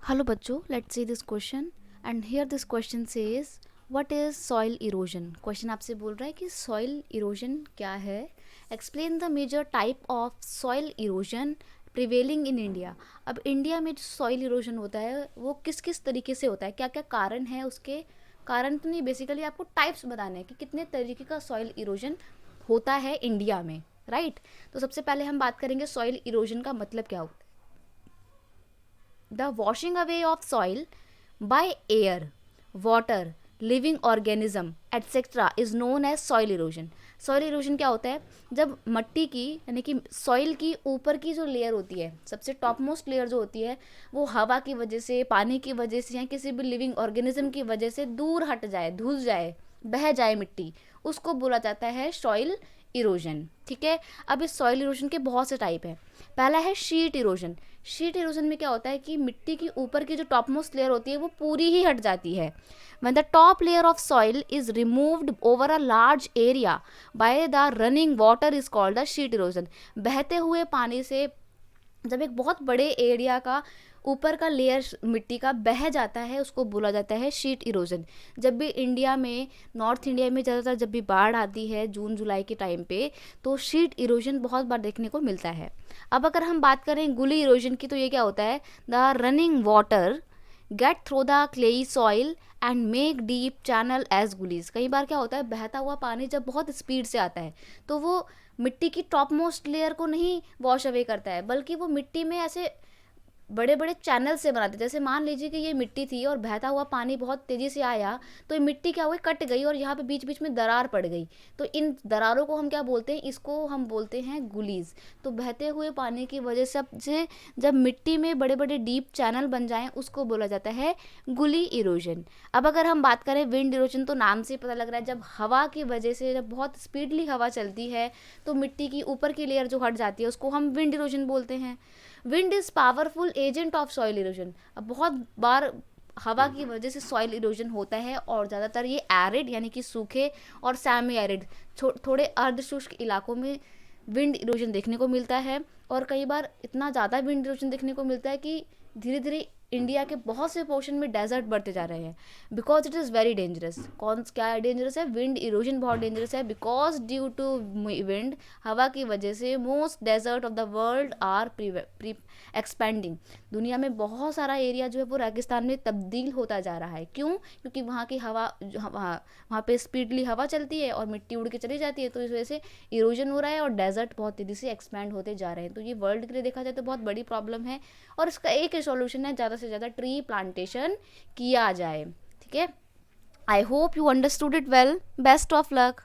Hello बच्चों, let's see this question and here this question says what is soil erosion. Question आपसे बोल रहा है कि सॉइल इरोजन क्या है। Explain the major type of soil erosion prevailing in India. अब इंडिया में जो सॉइल इरोजन होता है वो किस किस तरीके से होता है, क्या क्या कारण है उसके। कारण तो नहीं, बेसिकली आपको टाइप्स बताने हैं कि कितने तरीके का सॉइल इरोजन होता है इंडिया में, राइट। तो सबसे पहले हम बात करेंगे सॉइल इरोजन का मतलब क्या होता है। The washing away of soil by air, water, living organism etc. is known as soil erosion. Soil erosion क्या होता है, जब मट्टी की यानी कि सॉइल की ऊपर की जो लेयर होती है, सबसे टॉप मोस्ट लेयर जो होती है, वो हवा की वजह से, पानी की वजह से या किसी भी लिविंग ऑर्गेनिज्म की वजह से दूर हट जाए, धुल जाए, बह जाए मिट्टी, उसको बोला जाता है सॉइल इरोजन। ठीक है। अब इस सॉइल इरोजन के बहुत से टाइप हैं। पहला है शीट इरोजन। शीट इरोजन में क्या होता है कि मिट्टी की ऊपर की जो टॉप मोस्ट लेयर होती है वो पूरी ही हट जाती है। when the top layer of soil is removed over a large area by the running water is called the sheet erosion. बहते हुए पानी से जब एक बहुत बड़े एरिया का ऊपर का लेयर मिट्टी का बह जाता है उसको बोला जाता है शीट इरोजन। जब भी इंडिया में, नॉर्थ इंडिया में ज़्यादातर जब भी बाढ़ आती है जून जुलाई के टाइम पे, तो शीट इरोजन बहुत बार देखने को मिलता है। अब अगर हम बात करें गुली इरोजन की, तो ये क्या होता है, the running water get through the clayey soil and make deep channel as gullies. कई बार क्या होता है, बहता हुआ पानी जब बहुत स्पीड से आता है तो वो मिट्टी की टॉप मोस्ट लेयर को नहीं वॉश अवे करता है, बल्कि वो मिट्टी में ऐसे बड़े बड़े चैनल से बनाते। जैसे मान लीजिए कि ये मिट्टी थी और बहता हुआ पानी बहुत तेज़ी से आया, तो ये मिट्टी क्या हुई, कट गई और यहाँ पे बीच बीच में दरार पड़ गई। तो इन दरारों को हम क्या बोलते हैं, इसको हम बोलते हैं गुलीज। तो बहते हुए पानी की वजह से जब मिट्टी में बड़े बड़े डीप चैनल बन जाएं उसको बोला जाता है गुली इरोजन। अब अगर हम बात करें विंड इरोजन, तो नाम से पता लग रहा है, जब हवा की वजह से, जब बहुत स्पीडली हवा चलती है तो मिट्टी की ऊपर की लेयर जो हट जाती है उसको हम विंड इरोजन बोलते हैं। Wind is powerful agent of soil erosion. अब बहुत बार हवा की वजह से सॉइल इरोजन होता है और ज़्यादातर ये एरिड यानी कि सूखे और सेमी एरिड थोड़े अर्धशुष्क इलाकों में विंड इरोजन देखने को मिलता है। और कई बार इतना ज़्यादा विंड इरोजन देखने को मिलता है कि धीरे धीरे इंडिया के बहुत से पोर्शन में डेजर्ट बढ़ते जा रहे हैं, because it is very dangerous. कौन क्या डेंजरस है, विंड इरोजन बहुत डेंजरस है, बिकॉज ड्यू टू विंड, हवा की वजह से most desert of the world are expanding. दुनिया में बहुत सारा एरिया जो है वो रेगिस्तान में तब्दील होता जा रहा है। क्यों? क्योंकि वहाँ की हवा, वहाँ पे स्पीडली हवा चलती है और मिट्टी उड़ के चली जाती है, तो इस वजह से इरोजन हो रहा है और डेजर्ट बहुत तेज़ी से एक्सपैंड होते जा रहे हैं। तो ये वर्ल्ड के लिए देखा जाए तो बहुत बड़ी प्रॉब्लम है और इसका एक ही सॉल्यूशन है, ज़्यादा से ज़्यादा ट्री प्लांटेशन किया जाए। ठीक है। I hope you understood it well. Best of luck.